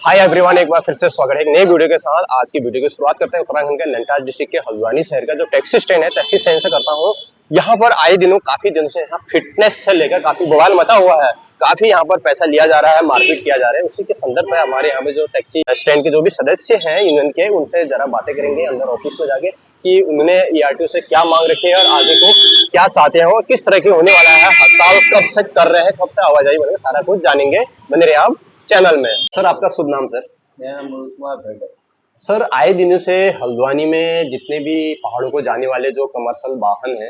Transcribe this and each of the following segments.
Hi everyone, एक बार फिर से स्वागत है एक नई वीडियो के साथ। आज की वीडियो की शुरुआत करते हैं उत्तराखंड के नैनीताल डिस्ट्रिक्ट के हल्द्वानी शहर का जो टैक्सी स्टैंड है, टैक्सी स्टैंड से करता हूँ। यहाँ पर आए दिनों काफी दिनों से यहाँ फिटनेस से लेकर काफी बवाल मचा हुआ है। काफी यहाँ पर पैसा लिया जा रहा है, मारपीट किया जा रहा है। उसी के संदर्भ में हमारे यहाँ पे जो टैक्सी स्टैंड के जो भी सदस्य हैं यूनियन के, उनसे जरा बातें करेंगे अंदर ऑफिस में जाके कि उन्होंने ईआरटीओ से क्या मांग रखी है और आगे को क्या चाहते हैं और किस तरह की होने वाला है हड़ताल, कब से कर रहे हैं, कब से आवाजाही बनेगा, सारा कुछ जानेंगे। बने रहे आप चैनल में। सर, आपका शुभ नाम? सर, मेरा नाम मनोज कुमार भट्ट है। सर, आए दिनों से हल्द्वानी में जितने भी पहाड़ों को जाने वाले जो कमर्शियल वाहन है,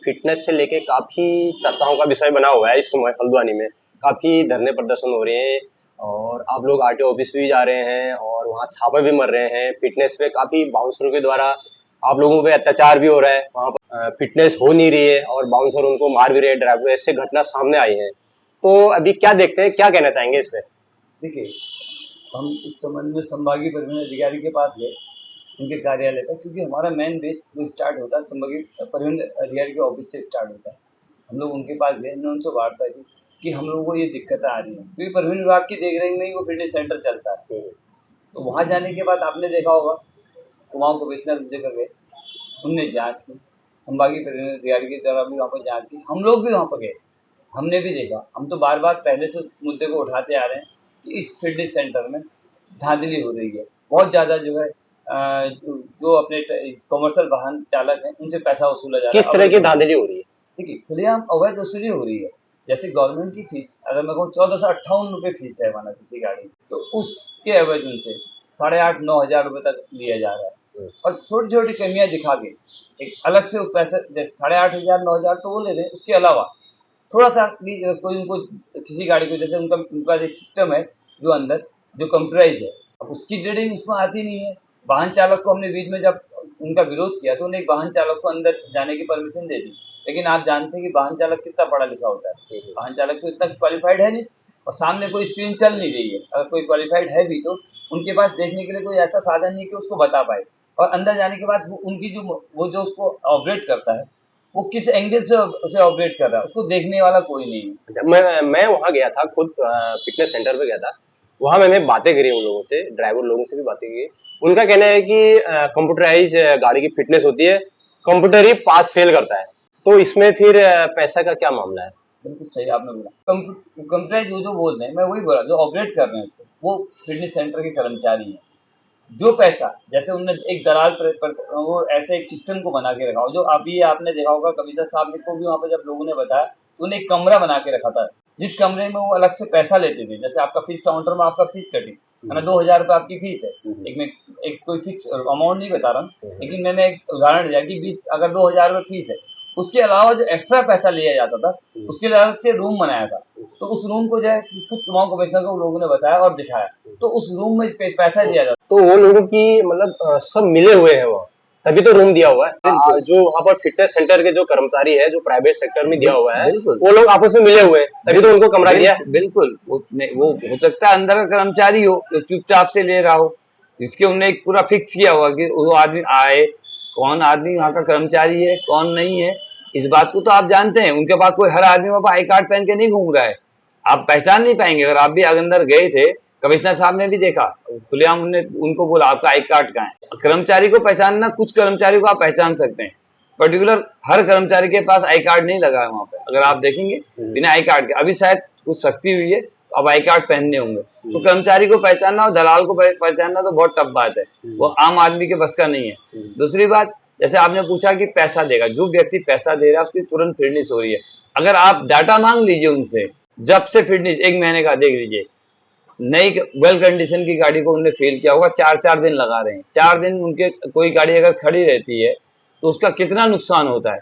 फिटनेस से लेके काफी चर्चाओं का विषय बना हुआ है। इस समय हल्द्वानी में काफी धरने प्रदर्शन हो रहे हैं और आप लोग आरटीओ ऑफिस भी जा रहे हैं और वहाँ छापे भी मर रहे हैं। फिटनेस पे काफी बाउंसरों के द्वारा आप लोगों पे अत्याचार भी हो रहा है। वहाँ पर फिटनेस हो नहीं रही है और बाउंसर उनको मार भी रहे हैं, ड्राइवर। ऐसे घटना सामने आई है, तो अभी क्या देखते हैं, क्या कहना चाहेंगे इस पे? देखिए, हम इस संबंध में संभागीय परिवहन अधिकारी के पास गए, उनके कार्यालय तक, क्योंकि हमारा मेन बेस जो स्टार्ट होता है संभागीय परिवहन अधिकारी के ऑफिस से स्टार्ट होता है। हम लोग उनके पास गए, हमने उनसे वार्ता की कि हम लोगों को ये दिक्कतें आ रही हैं, क्योंकि परिवहन विभाग की देख रेख में ही वो फिटनेस सेंटर चलता है। तो वहाँ जाने के बाद आपने देखा होगा, कुमाऊं कमिश्नर जगह गए, उनने जाँच की, संभागीय परिवहन अधिकारी के द्वारा भी वहाँ पर जाँच की, हम लोग भी वहाँ पर गए, हमने भी देखा। हम तो बार बार पहले से उस मुद्दे को उठाते आ रहे हैं कि इस फिटनेस सेंटर में धांधली हो रही है, बहुत ज़्यादा जो है जो अपने कमर्शियल वाहन चालक हैं उनसे पैसा वसूला जा रहा है। किस तरह की धांधली हो रही है? देखिए, खुलेआम अवैध वसूली हो रही है। जैसे गवर्नमेंट की फीस अगर मैं कहूँ 1458 फीस है माना किसी गाड़ी, तो उसके एवज उनसे 8,500-9,000 रुपये तक लिया जा रहा है। और छोटी छोटी कमियां दिखा के एक अलग से पैसे, जैसे 8,500-9,000 तो वो ले रहे हैं, उसके अलावा थोड़ा सा भी कोई उनको किसी गाड़ी को, जैसे उनका एक सिस्टम है जो अंदर जो कंप्यूटराइज है, अब उसकी ट्रेडिंग उसमें आती नहीं है। वाहन चालक को हमने बीच में जब उनका विरोध किया तो उन्हें एक वाहन चालक को अंदर जाने की परमिशन दे दी, लेकिन आप जानते हैं कि वाहन चालक कितना पढ़ा लिखा होता है। वाहन चालक तो इतना क्वालिफाइड है नहीं, और सामने कोई स्क्रीन चल नहीं रही है। अगर कोई क्वालिफाइड है भी तो उनके पास देखने के लिए कोई ऐसा साधन नहीं कि उसको बता पाए। और अंदर जाने के बाद उनकी वो जो उसको ऑपरेट करता है, वो किस एंगल से उसे ऑपरेट कर रहा है, उसको देखने वाला कोई नहीं है। अच्छा, मैं वहाँ गया था, खुद फिटनेस सेंटर पे गया था। वहाँ मैंने बातें करी उन लोगों से, ड्राइवर लोगों से भी बातें की। उनका कहना है कि कंप्यूटराइज गाड़ी की फिटनेस होती है, कंप्यूटर ही पास फेल करता है। तो इसमें फिर पैसा का क्या मामला है? बिल्कुल सही आपने बोला। कंप्यूटराइज जो बोल रहे हैं, मैं वही बोला, जो ऑपरेट कर रहे हैं वो फिटनेस सेंटर के कर्मचारी हैं। जो पैसा, जैसे उन्होंने एक दलाल वो ऐसे एक सिस्टम को बना के रखा हो, जो अभी आपने देखा होगा कमिश्नर साहब ने को भी वहाँ पर जब लोगों ने बताया तो उन्हें एक कमरा बना के रखा था, जिस कमरे में वो अलग से पैसा लेते थे। जैसे आपका फीस काउंटर में आपका फीस कटी है ना, 2,000 रुपये आपकी फीस है। एक कोई फिक्स अमाउंट नहीं बता रहा हूँ, लेकिन मैंने एक उदाहरण दिया कि अगर 2,000 रुपये फीस है, उसके अलावा जो एक्स्ट्रा पैसा लिया जाता था उसके लिए अलग से रूम बनाया था। तो उस रूम को जो है खुद कुमाऊं कमिश्नर को लोगों ने बताया और दिखाया, तो उस रूम में पैसा दिया जाता। तो वो लोगों की मतलब सब मिले हुए हैं वहाँ, तभी तो रूम दिया हुआ है। जो वहाँ पर फिटनेस सेंटर के जो कर्मचारी है, जो प्राइवेट सेक्टर में दिया हुआ है, वो लोग आपस में मिले हुए हैं, तभी तो उनको कमरा दिया है। बिल्कुल, वो हो सकता है अंदर का कर्मचारी हो जो चुपचाप से ले रहा हो, जिसके उन्होंने एक पूरा फिक्स किया हुआ कि वो आदमी आए, कौन आदमी वहाँ का कर्मचारी है कौन नहीं है, इस बात को तो आप जानते हैं। उनके पास कोई हर आदमी वहाँ पर आई कार्ड पहन के नहीं घूम रहा है, आप पहचान नहीं पाएंगे। अगर आप भी अंदर गए थे, कमिश्नर साहब ने भी देखा, खुलेआम उनको बोला आपका आई कार्ड कहाँ है। कर्मचारी को पहचानना, कुछ कर्मचारी को आप पहचान सकते हैं, पर्टिकुलर हर कर्मचारी के पास आई कार्ड नहीं लगा है वहाँ पे। अगर आप देखेंगे बिना आई कार्ड के, अभी शायद कुछ सख्ती हुई है तो अब आई कार्ड पहनने होंगे। तो कर्मचारी को पहचानना और दलाल को पहचानना तो बहुत टफ बात है, वो आम आदमी के बस का नहीं है। दूसरी बात, जैसे आपने पूछा कि पैसा देगा, जो व्यक्ति पैसा दे रहा है उसकी तुरंत फिटनेस हो रही है। अगर आप डाटा मांग लीजिए उनसे, जब से फिटनेस 1 महीने का देख लीजिए, नई वेल कंडीशन की गाड़ी को उन्होंने फेल किया होगा, 4-4 दिन लगा रहे हैं। 4 दिन उनके कोई गाड़ी अगर खड़ी रहती है तो उसका कितना नुकसान होता है,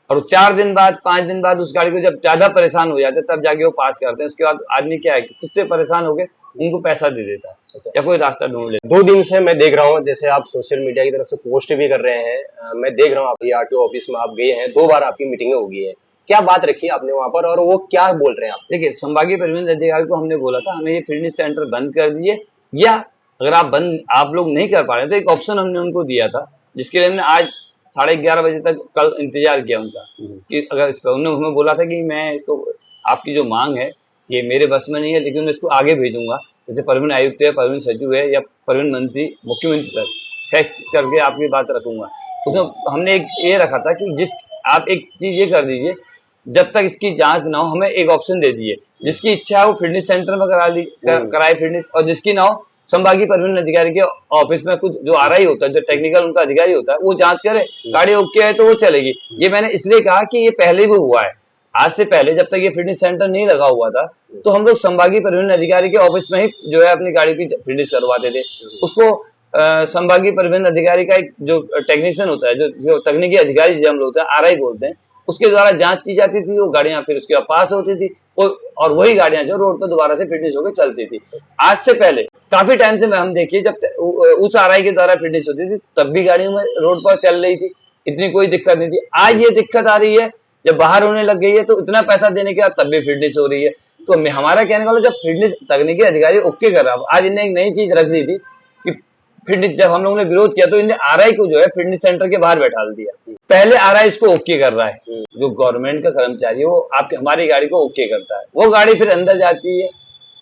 और 4 दिन बाद 5 दिन बाद उस गाड़ी को जब ज्यादा परेशान हो जाते हैं तब जाके वो पास करते हैं। उसके बाद आदमी क्या है कि खुद से परेशान होकर उनको पैसा दे देता है। अच्छा, या कोई रास्ता ढूंढ लेता है। 2 दिन से मैं देख रहा हूँ, जैसे आप सोशल मीडिया की तरफ से पोस्ट भी कर रहे हैं। मैं देख रहा हूँ आप आरटीओ ऑफिस में आप गए हैं, 2 बार आपकी मीटिंगें हो गई है। क्या बात रखी है आपने वहां पर और वो क्या बोल रहे हैं आप? देखिए, संभागीय परिवहन अधिकारी को हमने बोला था हमें ये फिटनेस सेंटर बंद कर दिए, या अगर आप लोग नहीं कर पा रहे तो एक ऑप्शन हमने उनको दिया था, जिसके लिए हमने आज 11:30 बजे तक कल इंतजार किया उनका, कि अगर इस पर उन्होंने हमें बोला था कि मैं इसको, आपकी जो मांग है ये मेरे बस में नहीं है, लेकिन मैं इसको आगे भेजूंगा। जैसे प्रवीण आयुक्त है, प्रवीण सचिव है, या प्रवीण मंत्री, मुख्यमंत्री तक टेस्ट करके आपकी बात रखूंगा। उसमें हमने एक ये रखा था कि जिस आप एक चीज ये कर दीजिए, जब तक इसकी जांच ना हो हमें एक ऑप्शन दे दीजिए, जिसकी इच्छा है वो फिटनेस सेंटर में कराए फिटनेस, और जिसकी ना हो संभागीय परिवहन अधिकारी के ऑफिस में कुछ जो आरआई होता है, जो टेक्निकल उनका अधिकारी होता है, वो जांच करे, गाड़ी ओके है तो वो चलेगी। ये मैंने इसलिए कहा कि ये पहले भी हुआ है। आज से पहले जब तक ये फिटनेस सेंटर नहीं लगा हुआ था, तो हम लोग संभागीय परिवहन अधिकारी के ऑफिस में ही जो है अपनी गाड़ी की फिटनेस करवाते थे। उसको संभागीय परिवहन अधिकारी का एक जो टेक्नीशियन होता है, जो तकनीकी अधिकारी जिसे हम लोग होते हैं, आरआई बोलते हैं, उसके द्वारा जांच की जाती थी, वो गाड़ियां फिर उसके बाद पास होती थी, और वही गाड़ियां जो रोड पर दोबारा से फिटनेस होकर चलती थी। आज से पहले काफी टाइम से हम देखिए, जब उस आरआई के द्वारा फिटनेस होती थी तब भी गाड़ियों में रोड पर चल रही थी, इतनी कोई दिक्कत नहीं थी। आज ये दिक्कत आ रही है, जब बाहर होने लग गई है तो इतना पैसा देने के बाद तब भी फिटनेस हो रही है। तो हमारा कहने वाला, जब फिटनेस तकनीकी अधिकारी ओके कर रहा, आज इन्हें एक नई चीज रख दी थी कि फिटनेस, जब हम लोगों ने विरोध किया तो इन्हें आरआई को जो है फिटनेस सेंटर के बाहर बैठा दिया। पहले आरआई इसको ओके कर रहा है, जो गवर्नमेंट का कर्मचारी है वो आपकी हमारी गाड़ी को ओके करता है, वो गाड़ी फिर अंदर जाती है,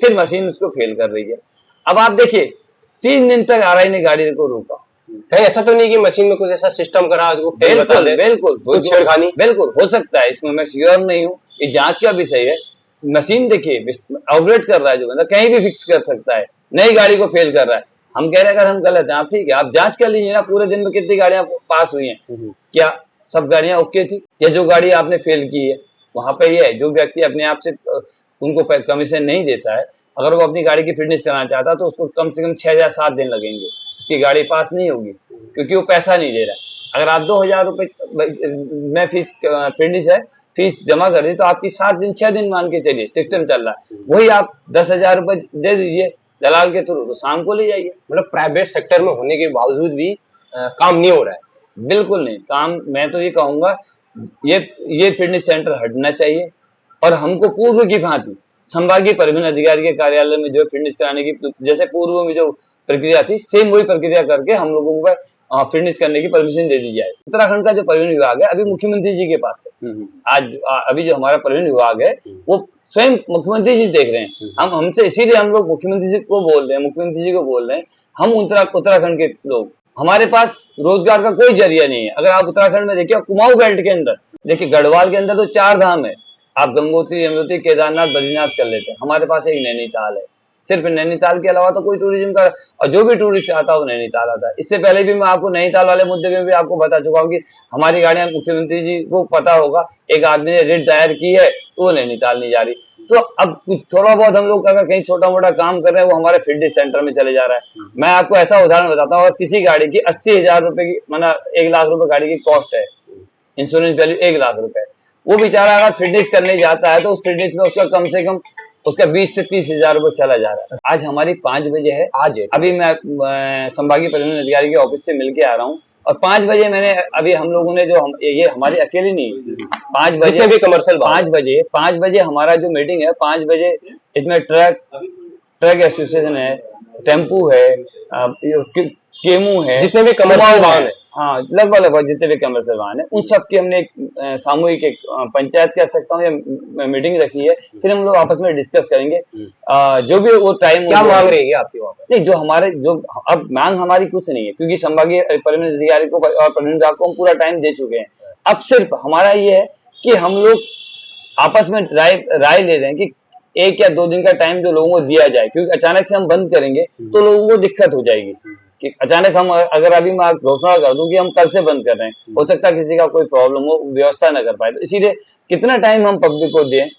फिर मशीन उसको फेल कर रही है। अब आप देखिए 3 दिन तक आरआई ने गाड़ी को रोका। कहीं ऐसा तो नहीं कि मशीन में कुछ ऐसा सिस्टम करा जो फेल बता बिल्कुल दे, बिल्कुल कुछ छेड़खानी? बिल्कुल हो सकता है, इसमें मैं श्योर नहीं हूँ, ये जांच का विषय है। मशीन देखिए ऑपरेट कर रहा है जो बंदा, कहीं भी फिक्स कर सकता है, नई गाड़ी को फेल कर रहा है। हम कह रहे हैं अगर हम गलत हैं, आप ठीक है, आप जांच कर लीजिए ना, पूरे दिन में कितनी गाड़ियां पास हुई हैं, क्या सब गाड़ियां ओके थी, या जो गाड़ी आपने फेल की है वहां पे ये है, जो व्यक्ति अपने आप से उनको कमीशन नहीं देता है, अगर वो अपनी गाड़ी की फिटनेस कराना चाहता है तो उसको कम से कम 6 या 7 दिन लगेंगे, उसकी गाड़ी पास नहीं होगी, क्योंकि वो पैसा नहीं दे रहा है। अगर आप 2000 रुपए में फीस फिटनेस है, फीस जमा कर दी, तो आपकी 7 दिन 6 दिन मान के चलिए सिस्टम चल रहा है, वही आप 10,000 रुपए दे दीजिए दलाल के थ्रू, तो शाम को ले जाइए। मतलब प्राइवेट सेक्टर में होने के बावजूद भी काम नहीं हो रहा है। बिल्कुल नहीं काम, मैं तो ये कहूंगा ये फिटनेस सेंटर हटना चाहिए, और हमको पूर्व की भांति संभागीय परिवहन अधिकारी के कार्यालय में जो फिटनेस कराने की, जैसे पूर्व में जो प्रक्रिया थी, सेम वही प्रक्रिया करके हम लोगों को फिटनेस करने की परमिशन दे दी जाए। उत्तराखंड का जो परिवहन विभाग है अभी मुख्यमंत्री जी के पास है। आज अभी जो हमारा परिवहन विभाग है वो स्वयं मुख्यमंत्री जी देख रहे हैं। हम हमसे इसीलिए हम लोग मुख्यमंत्री जी को बोल रहे हैं, मुख्यमंत्री जी को बोल रहे हैं, हम उत्तराखंड के लोग, हमारे पास रोजगार का कोई जरिया नहीं है। अगर आप उत्तराखंड में देखिए, कुमाऊं बेल्ट के अंदर देखिए, गढ़वाल के अंदर तो 4 धाम है, आप गंगोत्री, यमुनोत्री, केदारनाथ, बद्रीनाथ कर लेते हैं। हमारे पास एक नैनीताल है, सिर्फ नैनीताल के अलावा तो कोई टूरिज्म का, और जो भी टूरिस्ट आता है वो नैनीताल आता है। इससे पहले भी मैं आपको नैनीताल वाले मुद्दे में भी आपको बता चुका हूँ कि हमारी गाड़ियां, मुख्यमंत्री जी को पता होगा, एक आदमी ने रिट दायर की है तो वो नैनीताल नहीं जा रही। तो अब कुछ थोड़ा बहुत हम लोग अगर कहीं छोटा मोटा काम कर रहे हैं, वो हमारे फिटनेस सेंटर में चले जा रहा है। मैं आपको ऐसा उदाहरण बताता हूँ, किसी गाड़ी की 80,000 रुपए की, मतलब 1 लाख रुपए गाड़ी की कॉस्ट है, इंश्योरेंस वैल्यू 1 लाख रुपए, वो बेचारा अगर फिटनेस करने जाता है तो उस फिटनेस में उसका कम से कम उसका 20 से 30,000 रुपए चला जा रहा है। आज हमारी 5 बजे है, आज है, अभी मैं संभागीय परिवहन अधिकारी के ऑफिस से मिलके आ रहा हूँ, और 5 बजे मैंने, अभी हम लोगों ने जो ये हमारी अकेली नहीं, 5 बजे भी कमर्शियल 5 बजे हमारा जो मीटिंग है, 5 बजे इसमें ट्रक एसोसिएशन है, टेम्पू है, केमू है, जितने भी कमर्शियल वाहन है, हाँ लगभग जितने भी कमर्शियल वाहन है, उन सब की हमने एक सामूहिक एक पंचायत कह सकता हूँ या मीटिंग रखी है। फिर हम लोग आपस में डिस्कस करेंगे जो भी वो टाइम। क्या मांग रहेगी आपकी वहाँ पे? नहीं, जो हमारे जो अब मांग हमारी कुछ नहीं है, क्योंकि संभागीय परिवहन अधिकारी को और परिवहन विभाग को हम पूरा टाइम दे चुके हैं। अब सिर्फ हमारा ये है कि हम लोग आपस में राय ले रहे हैं कि 1 या 2 दिन का टाइम जो लोगों को दिया जाए, क्योंकि अचानक से हम बंद करेंगे तो लोगों को दिक्कत हो जाएगी कि अचानक हम, अगर अभी मैं घोषणा कर दूं कि हम कल से बंद कर रहे हैं, हो सकता है किसी का कोई प्रॉब्लम हो, व्यवस्था न कर पाए, तो इसीलिए कितना टाइम हम पब्लिक को दें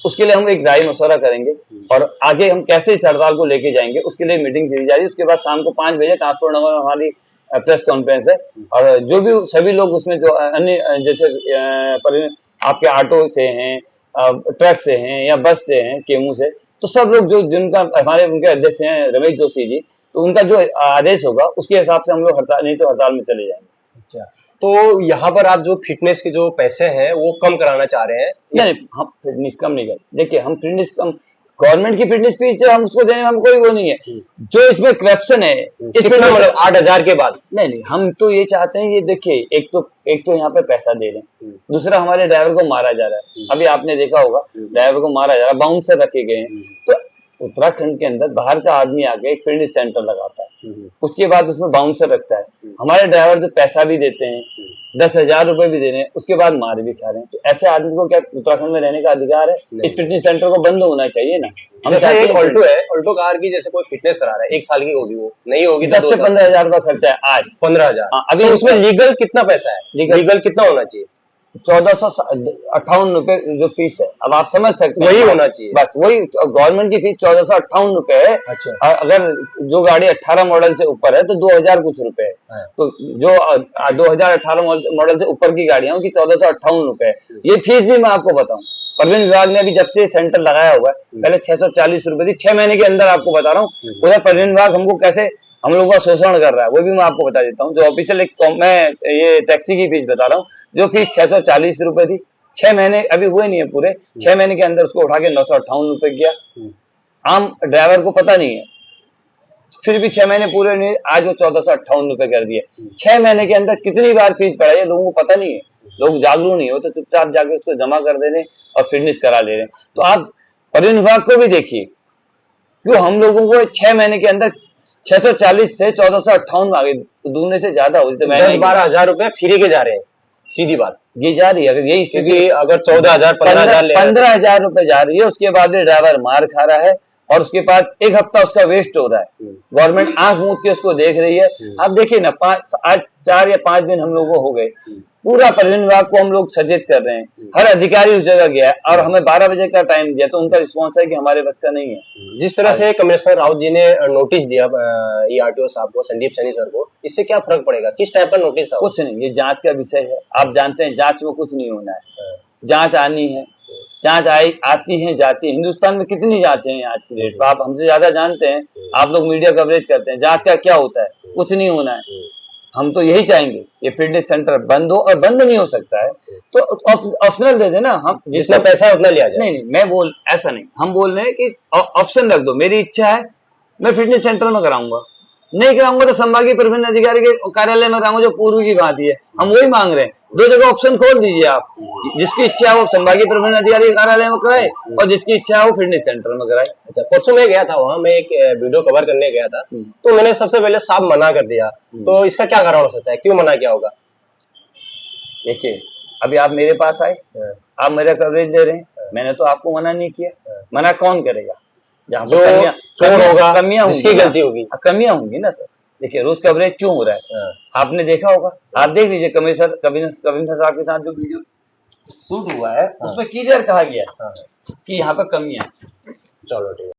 उसके लिए हम एक राय मशवरा करेंगे, और आगे हम कैसे इस हड़ताल को लेके जाएंगे उसके लिए मीटिंग की जा रही है। उसके बाद शाम को 5 बजे ट्रांसपोर्ट नगर में हमारी प्रेस कॉन्फ्रेंस है, और जो भी सभी लोग उसमें जो अन्य जैसे आपके ऑटो से हैं, ट्रक से हैं या बस से हैं, केमू से, तो सब लोग जो जिनका हमारे उनके अध्यक्ष हैं रमेश जोशी जी, तो उनका जो आदेश होगा उसके हिसाब से हम लोग हड़ताल, नहीं तो हड़ताल में चले जाएंगे। अच्छा, तो यहाँ पर आप जो फिटनेस के जो पैसे हैं वो कम कराना चाह रहे हैं? नहीं, हम फिटनेस कम नहीं करें। देखिए, हम फिटनेस कम, गवर्नमेंट की फिटनेस फीस जो हम उसको देने में हम कोई वो नहीं है। जो इसमें करप्शन है, कितना, मतलब 8,000 के बाद? नहीं, हम तो ये चाहते हैं, ये देखिए, एक तो यहाँ पे पैसा दे रहे हैं, दूसरा हमारे ड्राइवर को मारा जा रहा है। अभी आपने देखा होगा ड्राइवर को मारा जा रहा है, बाउंसर रखे गए हैं, तो उत्तराखंड के अंदर बाहर का आदमी आके एक फिटनेस सेंटर लगाता है, उसके बाद उसमें बाउंसर रखता है, हमारे ड्राइवर जो पैसा भी देते हैं, 10,000 रुपए भी दे रहे हैं, उसके बाद मार भी खा रहे हैं, तो ऐसे आदमी को क्या उत्तराखंड में रहने का अधिकार है? इस फिटनेस सेंटर को बंद होना चाहिए ना। हम जैसे चाहते एक हैं ऑल्टो है, ऑल्टो कार की जैसे कोई फिटनेस करा रहा है, 1 साल की होगी, वो नहीं होगी 10 से 15,000 रुपया खर्चा है आज। 15,000। हाँ, अभी तो उसमें लीगल कितना पैसा है? लीगल कितना होना चाहिए? 1458 रुपए जो फीस है, अब आप समझ सकते हैं, वही होना चाहिए, बस वही गवर्नमेंट की फीस 1458 रुपए है। अच्छा। और अगर जो गाड़ी 18 मॉडल से ऊपर है तो 2000 कुछ रुपए है, तो जो 2018 मॉडल से ऊपर की गाड़ियां उनकी 1458 रुपए है। ये फीस भी मैं आपको बताऊं, परिवहन विभाग ने अभी जब से सेंटर लगाया हुआ है, पहले 640 रुपए थी, 6 महीने के अंदर, आपको बता रहा हूँ उधर परिवहन विभाग हमको कैसे हम लोगों का शोषण कर रहा है, वो भी मैं आपको बता देता हूँ। जो ऑफिशियल मैं ये टैक्सी की फीस बता रहा हूँ, जो फीस 640 रुपए थी, 6 महीने अभी हुए नहीं है पूरे, 6 महीने के अंदर उसको उठा के 958 रुपए किया। आम ड्राइवर को पता नहीं है, फिर भी 6 महीने पूरे नहीं, आज वो 1458 रुपए कर दिए। 6 महीने के अंदर कितनी बार फीस बढ़ाई है, लोगों को पता नहीं है, लोग जागरूक नहीं हो, तो चुपचाप जाके उसको जमा कर दे रहे और फिटनेस करा ले रहे। तो आप परिवहन विभाग को भी देखिए, क्यों हम लोगों को 6 महीने के अंदर 640 से 1458 आगे, दूने से ज्यादा हो, तो 10-12 हजार रुपए फ्री के जा रहे हैं, सीधी बात ये जा रही है। अगर यही स्थिति, अगर 14,000 15,000 15,000 रुपए जा रही है, उसके बाद ड्राइवर मार खा रहा है और उसके बाद एक हफ्ता उसका वेस्ट हो रहा है, गवर्नमेंट आंख मूंद के उसको देख रही है। आप देखिए ना, आज 4 या 5 दिन हम लोगों को हो गए, पूरा परिवहन विभाग को हम लोग सचेत कर रहे हैं, हर अधिकारी उस जगह गया है और हमें 12 बजे का टाइम दिया, तो उनका रिस्पॉन्स है कि हमारे बस का नहीं है। जिस तरह से कमिश्नर राउत जी ने नोटिस दिया ये आरटीओ साहब को, संदीप सैनी सर को, इससे क्या फर्क पड़ेगा? किस टाइप का नोटिस था? कुछ नहीं, ये जांच का विषय है, आप जानते हैं जांच में कुछ नहीं होना है, जांच आनी है, जांच आती है जाती है। हिंदुस्तान में कितनी जांचें हैं आज की डेट पर, आप हमसे ज्यादा जानते हैं, आप लोग मीडिया कवरेज करते हैं, जांच का क्या होता है? कुछ नहीं होना है। हम तो यही चाहेंगे ये फिटनेस सेंटर बंद हो, और बंद नहीं हो सकता है तो ऑप्शनल दे देना, हम जितना पैसा है उतना लिया जाए। नहीं, मैं ऐसा नहीं, हम बोल रहे हैं कि ऑप्शन रख दो, मेरी इच्छा है मैं फिटनेस सेंटर में कराऊंगा, नहीं कराऊंगा तो संभागीय परिवहन अधिकारी के कार्यालय में कराऊंगा, जो पूर्व की बात है, हम वही मांग रहे हैं। 2 जगह ऑप्शन खोल दीजिए आप, जिसकी इच्छा है वो संभागीय परिवहन अधिकारी के कार्यालय में कराए और जिसकी इच्छा है वो फिटनेस सेंटर में कराए। अच्छा, परसों मैं गया था वहां, मैं एक वीडियो कवर करने गया था, तो मैंने सबसे पहले साफ मना कर दिया, तो इसका क्या कारण हो सकता है, क्यों मना किया होगा? देखिए, अभी आप मेरे पास आए, आप मेरा कवरेज दे रहे हैं, मैंने तो आपको मना नहीं किया, मना कौन करेगा? जहाँ जो चोर होगा, कमियां जिसकी गलती होगी, कमियां होंगी ना सर। देखिए, रोज कवरेज क्यों हो रहा है, आपने देखा होगा, आप देख लीजिए कमिश्नर साहब के साथ जो वीडियो शूट हुआ है, उसमें क्लियर कहा गया कि यहाँ पर कमियां। चलो ठीक है।